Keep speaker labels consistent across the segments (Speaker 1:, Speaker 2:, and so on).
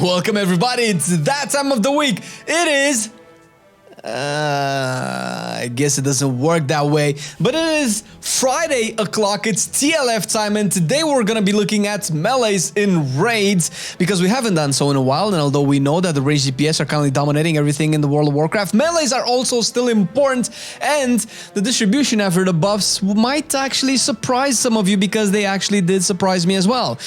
Speaker 1: Welcome everybody, it's that time of the week. It is... I guess it doesn't work that way, but it is Friday o'clock, it's TLF time, and today we're gonna be looking at melees in raids, because we haven't done so in a while, and although we know that the rage DPS are currently dominating everything in the world of Warcraft, melees are also still important, and the distribution after the buffs might actually surprise some of you, because they actually did surprise me as well.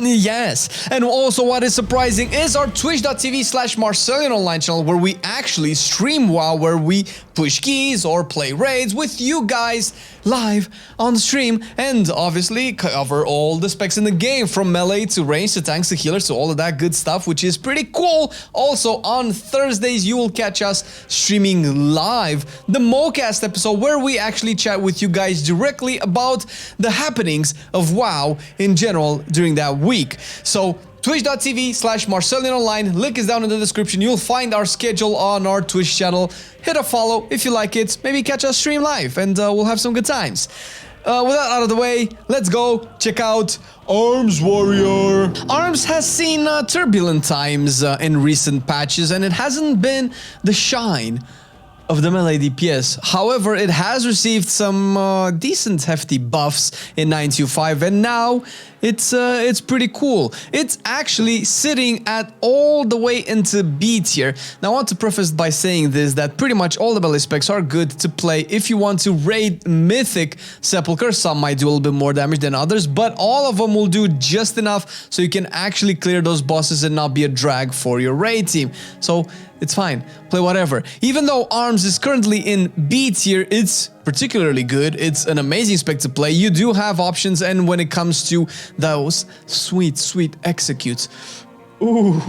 Speaker 1: Yes, and also what is surprising is our twitch.tv/MarcelianOnline channel, where we actually stream WoW, where we push keys or play raids with you guys live on stream, and obviously cover all the specs in the game, from melee to range to tanks to healers to all of that good stuff, which is pretty cool. Also on Thursdays you will catch us streaming live the MO Cast episode, where we actually chat with you guys directly about the happenings of WoW in general during that week. So twitch.tv/MarcelianOnline, link is down in the description. You'll find our schedule on our Twitch channel. Hit a follow if you like it. Maybe catch us stream live, and we'll have some good times. With that out of the way, let's go check out Arms Warrior. Arms has seen turbulent times in recent patches, and it hasn't been the shine of the melee DPS. However, it has received some decent hefty buffs in 925, and now it's pretty cool. It's actually sitting at all the way into B tier. Now I want to preface by saying this, that pretty much all the melee specs are good to play if you want to raid Mythic Sepulchre. Some might do a little bit more damage than others, but all of them will do just enough so you can actually clear those bosses and not be a drag for your raid team. So it's fine, play whatever. Even though Arms is currently in B tier, it's particularly good. It's an amazing spec to play. You do have options, and when it comes to those sweet executes, ooh,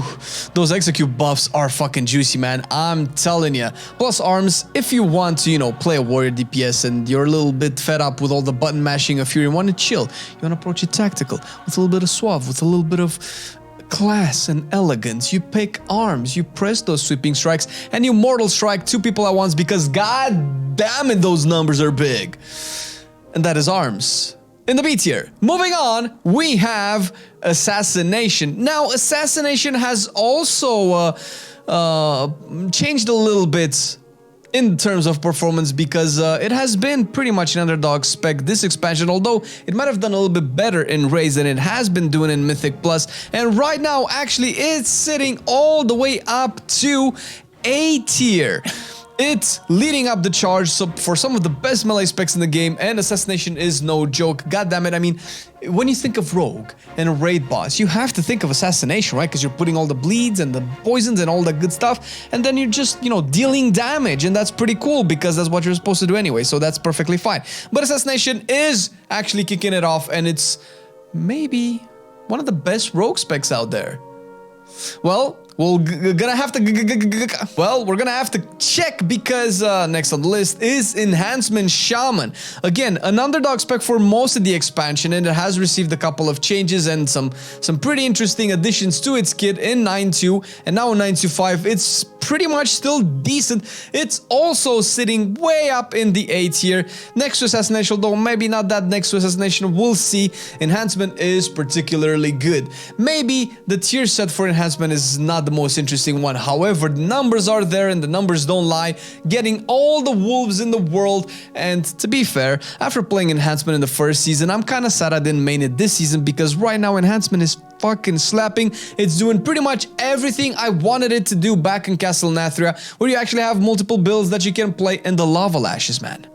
Speaker 1: those execute buffs are fucking juicy, man. I'm telling ya. Plus Arms, if you want to, you know, play a warrior DPS and you're a little bit fed up with all the button mashing of Fury, you want to chill, you want to approach it tactical, with a little bit of suave, with a little bit of class and elegance, you pick Arms, you press those sweeping strikes, and you mortal strike 2 people at once, because god damn it, those numbers are big. And that is Arms in the B tier. Moving on, we have Assassination. Now, Assassination has also changed a little bit in terms of performance, because it has been pretty much an underdog spec this expansion, although it might have done a little bit better in raids than it has been doing in Mythic Plus, and right now actually it's sitting all the way up to A tier. It's leading up the charge for some of the best melee specs in the game, and Assassination is no joke. God damn it, I mean, when you think of Rogue and a raid boss, you have to think of Assassination, right? Because you're putting all the bleeds and the poisons and all that good stuff, and then you're just, you know, dealing damage, and that's pretty cool, because that's what you're supposed to do anyway, so that's perfectly fine. But Assassination is actually kicking it off, and it's maybe one of the best rogue specs out there. Well, we're gonna have to check, because next on the list is Enhancement Shaman. Again, an underdog spec for most of the expansion, and it has received a couple of changes and some pretty interesting additions to its kit in 9.2, and now in 9.2.5 it's pretty much still decent. It's also sitting way up in the A tier next to Assassination, though maybe not that next to Assassination, we'll see. Enhancement is particularly good. Maybe the tier set for Enhancement is not the most interesting one, however the numbers are there and the numbers don't lie, getting all the wolves in the world. And to be fair, after playing Enhancement in the first season, I'm kinda sad I didn't main it this season, because right now Enhancement is fucking slapping. It's doing pretty much everything I wanted it to do back in Castle Nathria, where you actually have multiple builds that you can play, and the Lava Lashes, man.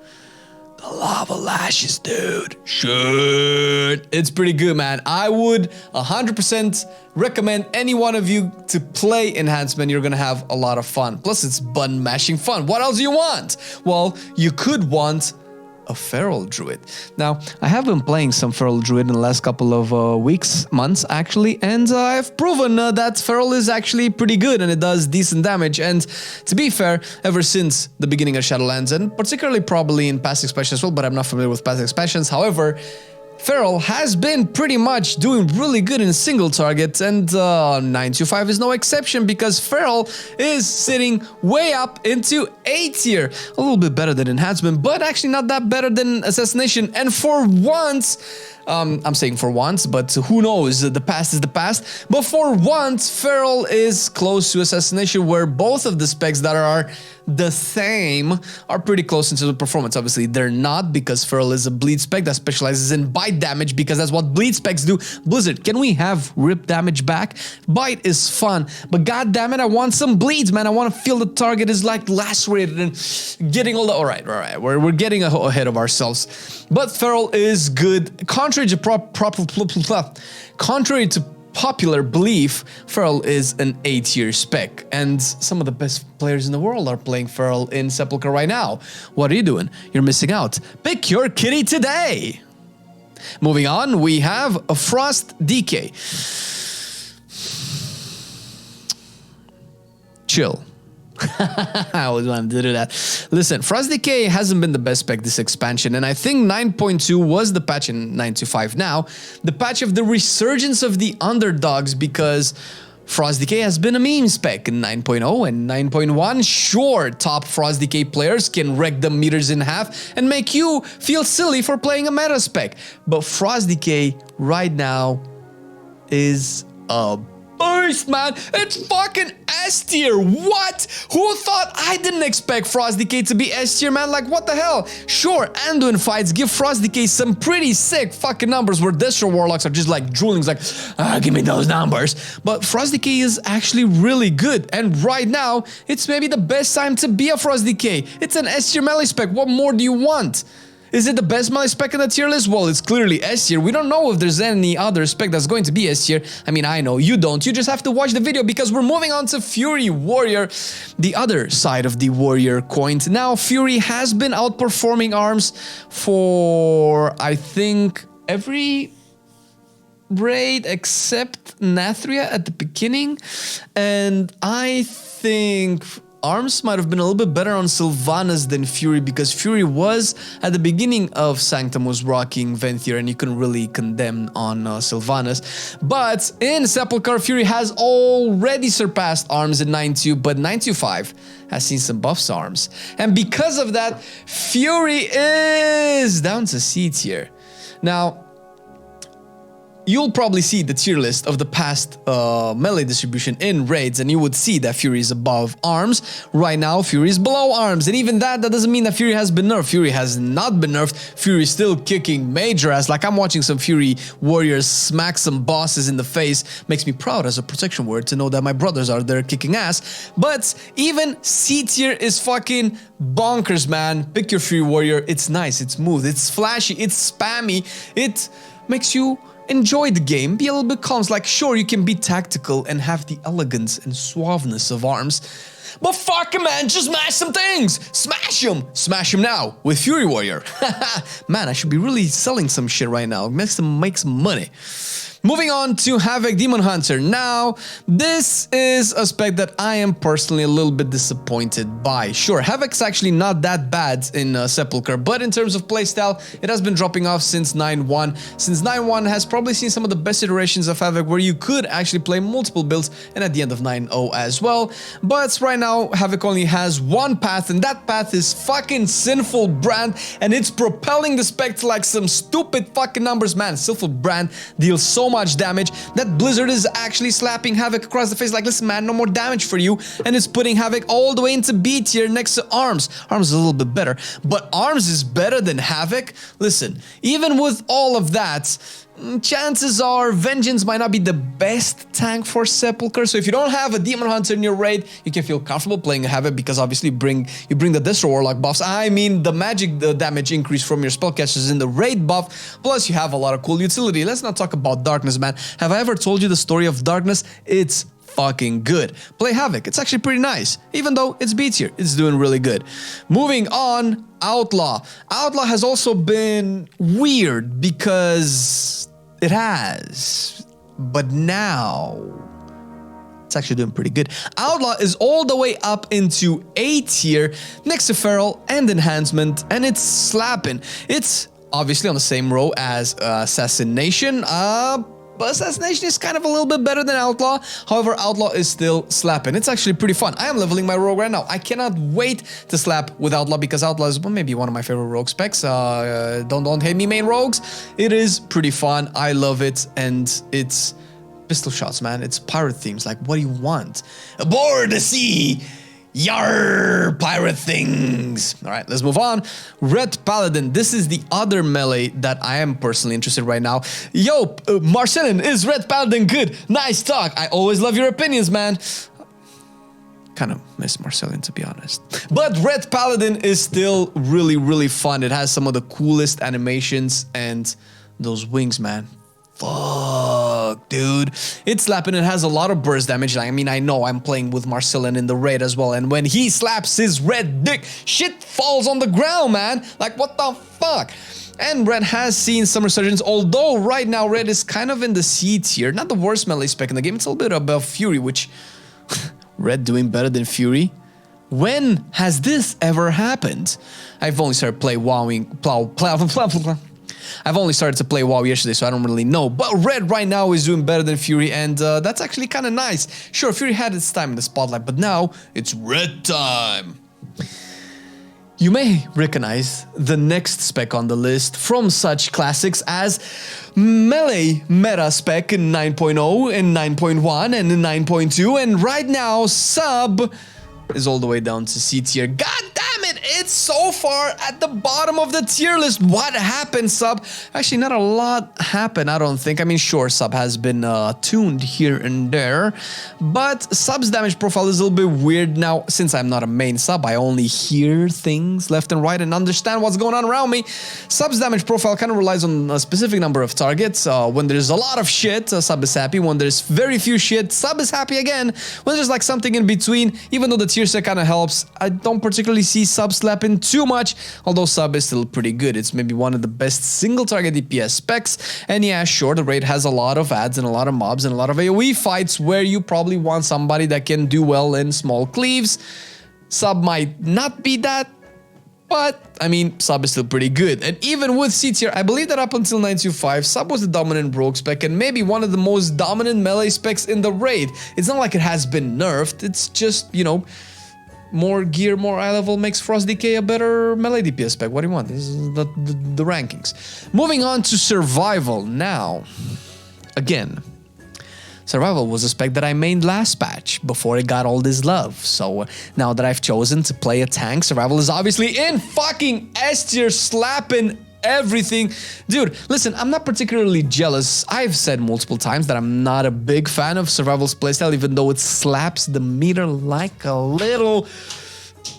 Speaker 1: The Lava Lashes, dude. Shit. It's pretty good, man. I would 100% recommend any one of you to play Enhancement. You're gonna have a lot of fun. Plus, it's button mashing fun. What else do you want? Well, you could want a Feral Druid. Now, I have been playing some Feral Druid in the last couple of weeks, months actually, and I've proven that Feral is actually pretty good and it does decent damage. And to be fair, ever since the beginning of Shadowlands, and particularly probably in past expansions as well, but I'm not familiar with past expansions, however, Feral has been pretty much doing really good in single target, and 925 is no exception because Feral is sitting way up into A tier. A little bit better than Enhancement, but actually not that better than Assassination. And for once, I'm saying for once, but who knows, the past is the past. But for once, Feral is close to Assassination, where both of the specs that are the same are pretty close into the performance. Obviously, they're not, because Feral is a bleed spec that specializes in bite damage, because that's what bleed specs do. Blizzard, can we have rip damage back? Bite is fun, but god damn it, I want some bleeds, man. I want to feel the target is like lacerated and getting all the... All right, we're getting ahead of ourselves. But Feral is good. Contrary to popular belief, Feral is an A tier spec, and some of the best players in the world are playing Feral in Sepulchre right now. What are you doing? You're missing out. Pick your kitty today. Moving on, we have a Frost DK. Chill. I always wanted to do that. Listen, Frost DK hasn't been the best spec this expansion, and I think 9.2 was the patch in 9.5 now, the patch of the resurgence of the underdogs, because Frost DK has been a meme spec in 9.0 and 9.1. Sure, top Frost DK players can wreck the meters in half and make you feel silly for playing a meta spec, but Frost DK right now is a beast, man. It's fucking S tier. What? Who thought? I didn't expect Frost DK to be S tier, man. Like, what the hell? Sure, Anduin fights give Frost DK some pretty sick fucking numbers where Destro Warlocks are just like drooling, like, give me those numbers. But Frost DK is actually really good, and right now, it's maybe the best time to be a Frost DK. It's an S tier melee spec. What more do you want? Is it the best melee spec in the tier list? Well, it's clearly S tier. We don't know if there's any other spec that's going to be S tier. I mean, I know, you don't. You just have to watch the video, because we're moving on to Fury Warrior, the other side of the Warrior coin. Now, Fury has been outperforming ARMS for, I think, every raid except Nathria at the beginning. And I think ARMS might have been a little bit better on Sylvanas than Fury, because Fury was, at the beginning of Sanctum, was rocking Venthyr, and you couldn't really condemn on Sylvanas. But in Sepulchre, Fury has already surpassed ARMS in 9.2, but 9.2.5 has seen some buffs to ARMS. And because of that, Fury is down to C tier. Now, you'll probably see the tier list of the past melee distribution in raids, and you would see that Fury is above ARMS. Right now, Fury is below ARMS, and even that doesn't mean that Fury has been nerfed. Fury has not been nerfed. Fury is still kicking major ass. Like, I'm watching some Fury warriors smack some bosses in the face. Makes me proud as a protection word to know that my brothers are there kicking ass. But even C tier is fucking bonkers, man. Pick your Fury warrior. It's nice, it's smooth, it's flashy, it's spammy. It makes you enjoy the game, be a little bit calm. It's like, sure, you can be tactical and have the elegance and suaveness of ARMS, but fuck it, man, just smash some things! Smash them! Smash them now with Fury Warrior. Man, I should be really selling some shit right now. Make some money. Moving on to Havoc Demon Hunter. Now, this is a spec that I am personally a little bit disappointed by. Sure, Havoc's actually not that bad in Sepulchre, but in terms of playstyle, it has been dropping off since 9.1. Since 9.1 has probably seen some of the best iterations of Havoc, where you could actually play multiple builds, and at the end of 9.0 as well. But right now, Havoc only has one path, and that path is fucking Sinful Brand, and it's propelling the spec to like some stupid fucking numbers. Man, Sinful Brand deals so much damage that Blizzard is actually slapping Havoc across the face like, listen, man, no more damage for you, and it's putting Havoc all the way into B tier next to ARMS. ARMS is a little bit better, but ARMS is better than Havoc? Listen, even with all of that, chances are Vengeance might not be the best tank for Sepulchre. So if you don't have a Demon Hunter in your raid, you can feel comfortable playing a Havoc, because obviously you bring the Destro Warlock buffs. I mean, the magic damage increase from your spellcasters in the raid buff, plus you have a lot of cool utility. Let's not talk about Darkness, man. Have I ever told you the story of Darkness? It's fucking good. Play Havoc, it's actually pretty nice. Even though it's B tier, it's doing really good. Moving on, Outlaw. Outlaw has also been weird, because it has, but now it's actually doing pretty good. Outlaw is all the way up into A tier next to Feral and Enhancement, and it's slapping. It's obviously on the same row as Assassination. But Assassination is kind of a little bit better than Outlaw. However, Outlaw is still slapping. It's actually pretty fun. I am leveling my rogue right now. I cannot wait to slap with Outlaw because Outlaw is maybe one of my favorite rogue specs. Don't hate me, main rogues. It is pretty fun. I love it, and it's pistol shots, man. It's pirate themes. Like, what do you want? Aboard the sea! Yar, pirate things. All right, let's move on. Red Paladin. This is the other melee that I am personally interested right now. Yo, Marcelian, is Red Paladin good? Nice talk. I always love your opinions, man. Kind of miss Marcelian, to be honest. But Red Paladin is still really, really fun. It has some of the coolest animations and those wings, man. Fuck, dude. It's slapping. It has a lot of burst damage. I mean, I know I'm playing with Marcelian in the raid as well. And when he slaps his red dick, shit falls on the ground, man. Like, what the fuck? And Red has seen some resurgence, although right now Red is kind of in the C tier. Not the worst melee spec in the game. It's a little bit above Fury, which... Red doing better than Fury? When has this ever happened? I've only started I've only started to play WoW yesterday, so I don't really know. But Red right now is doing better than Fury, and that's actually kind of nice. Sure, Fury had its time in the spotlight, but now it's Red time. You may recognize the next spec on the list from such classics as Melee Meta Spec in 9.0, and 9.1, and in 9.2, and right now Sub is all the way down to C tier. God damn it! It's so far at the bottom of the tier list. What happened, Sub? Actually, not a lot happened, I don't think. I mean, sure, Sub has been tuned here and there, but Sub's damage profile is a little bit weird now. Since I'm not a main Sub, I only hear things left and right and understand what's going on around me. Sub's damage profile kind of relies on a specific number of targets. When there's a lot of shit, Sub is happy. When there's very few shit, Sub is happy again. When there's like something in between, even though the tier set kind of helps, I don't particularly see Sub slapping too much, although Sub is still pretty good. It's maybe one of the best single target DPS specs, and yeah, sure, the raid has a lot of ads and a lot of mobs and a lot of AoE fights where you probably want somebody that can do well in small cleaves. Sub might not be that, but I mean, Sub is still pretty good. And even with C tier, I believe that up until 925, Sub was the dominant rogue spec and maybe one of the most dominant melee specs in the raid. It's not like it has been nerfed, it's just, you know, more gear, more eye level makes Frost DK a better melee DPS spec. What do you want? This is the rankings. Moving on to Survival now. Again, Survival was a spec that I mained last patch before it got all this love. So now that I've chosen to play a tank, Survival is obviously in fucking S tier, slapping everything. Dude, listen, I'm not particularly jealous. I've said multiple times that I'm not a big fan of Survival's playstyle, even though it slaps the meter like a little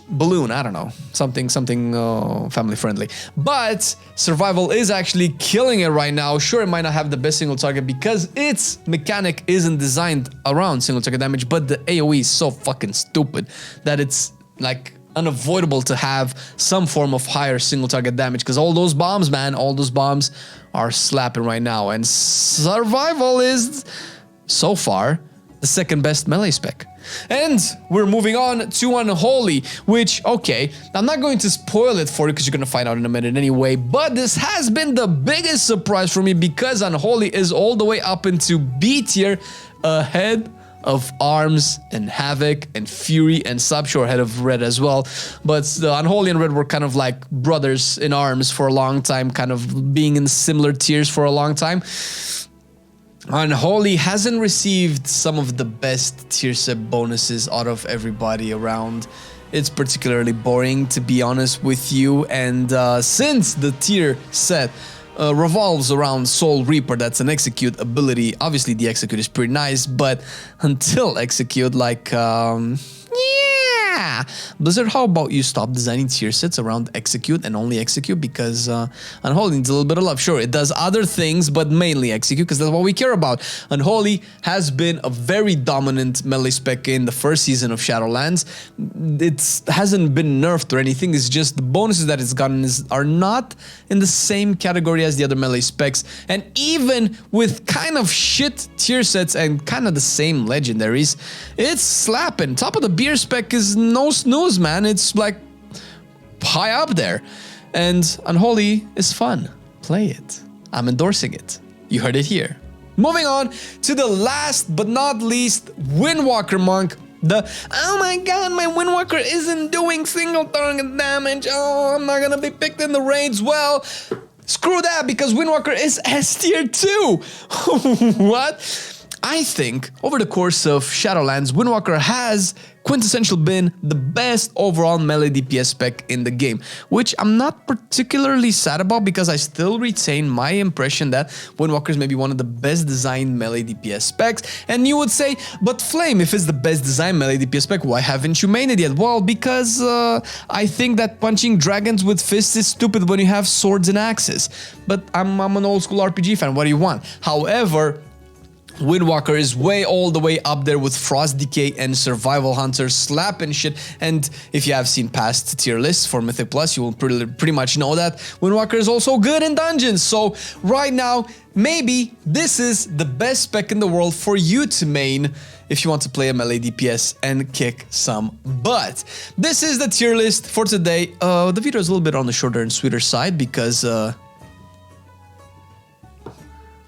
Speaker 1: balloon. I don't know, something family friendly. But Survival is actually killing it right now. Sure, it might not have the best single target because its mechanic isn't designed around single target damage, but the AoE is so fucking stupid that it's like unavoidable to have some form of higher single target damage, because all those bombs, man, all those bombs are slapping right now, and Survival is so far the second best melee spec. And we're moving on to Unholy, which, okay, I'm not going to spoil it for you because you're going to find out in a minute anyway, but this has been the biggest surprise for me because Unholy is all the way up into B tier, ahead of Arms and Havoc and Fury and Subshore, ahead of Red as well. But the Unholy and Red were kind of like brothers in arms for a long time, kind of being in similar tiers for a long time. Unholy hasn't received some of the best tier set bonuses out of everybody around. It's particularly boring, to be honest with you, and since the tier set revolves around Soul Reaper, that's an execute ability. Obviously, the execute is pretty nice, but until execute, like, yeah. Blizzard, how about you stop designing tier sets around execute and only execute, because Unholy needs a little bit of love. Sure, it does other things, but mainly execute, because that's what we care about. Unholy has been a very dominant melee spec in the first season of Shadowlands. It hasn't been nerfed or anything, it's just the bonuses that it's gotten are not in the same category as the other melee specs, and even with kind of shit tier sets and kind of the same legendaries, it's slapping. Top of the beer spec is no snooze, man. It's like high up there, and Unholy is fun. play it. I'm endorsing it. You heard it here. Moving on to the last but not least Windwalker monk. Oh my god, my Windwalker isn't doing single target damage. Oh, I'm not gonna be picked in the raids. Well, screw that, because Windwalker is S tier 2. What? I think over the course of Shadowlands, Windwalker has quintessentially been the best overall melee DPS spec in the game, which I'm not particularly sad about because I still retain my impression that Windwalker is maybe one of the best designed melee DPS specs. And you would say, but Flame, if it's the best designed melee DPS spec, why haven't you made it yet? Well, because I think that punching dragons with fists is stupid when you have swords and axes. But I'm an old school RPG fan, what do you want? However, Windwalker is all the way up there with Frost DK and Survival Hunter slapping shit. And if you have seen past tier lists for Mythic Plus, you will pretty much know that Windwalker is also good in dungeons. So right now, maybe this is the best spec in the world for you to main if you want to play a melee DPS and kick some butt. This is the tier list for today. The video is a little bit on the shorter and sweeter side because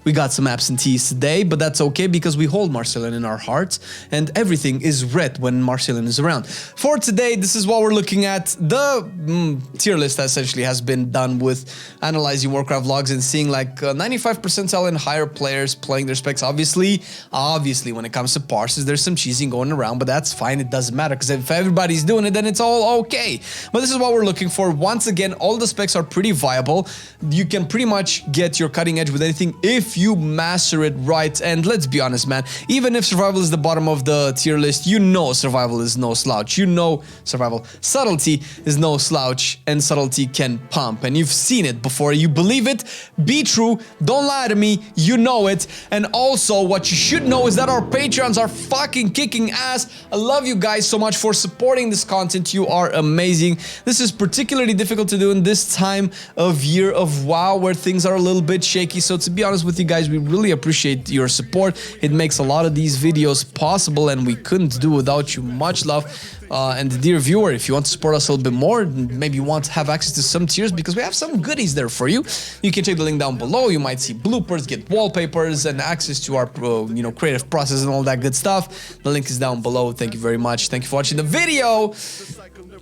Speaker 1: we got some absentees today, but that's okay because we hold Marcelian in our hearts and everything is red when Marcelian is around. For today, this is what we're looking at. The tier list essentially has been done with analyzing Warcraft logs and seeing like 95 percentile and higher players playing their specs. Obviously, when it comes to parses, there's some cheesing going around, but that's fine. It doesn't matter because if everybody's doing it, then it's all okay. But this is what we're looking for. Once again, all the specs are pretty viable. You can pretty much get your cutting edge with anything if you master it right. And let's be honest, man, even if survival is the bottom of the tier list, you know survival is no slouch. You know subtlety is no slouch, and subtlety can pump, and you've seen it before. You believe it, be true, don't lie to me, you know it. And also what you should know is that our Patreons are fucking kicking ass. I love you guys so much for supporting this content. You are amazing. This is particularly difficult to do in this time of year of WoW where things are a little bit shaky. So to be honest with you guys, we really appreciate your support. It makes a lot of these videos possible and we couldn't do without you. Much love. And dear viewer, if you want to support us a little bit more, maybe you want to have access to some tiers because we have some goodies there for you. You can check the link down below. You might see bloopers, get wallpapers, and access to our creative process and all that good stuff. The link is down below. Thank you very much. Thank you for watching the video.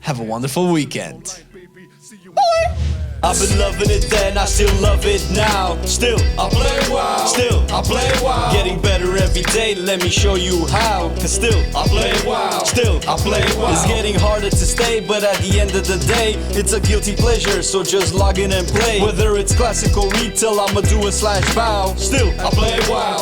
Speaker 1: Have a wonderful weekend. Bye.
Speaker 2: I've been loving it then, I still love it now. Still, I play WoW. Still, I play WoW. Getting better every day, let me show you how. Cause still, I play WoW. Still, I play WoW. It's getting harder to stay, but at the end of the day, it's a guilty pleasure, so just log in and play. Whether it's classic or retail, I'ma do a /bow. Still, I play WoW.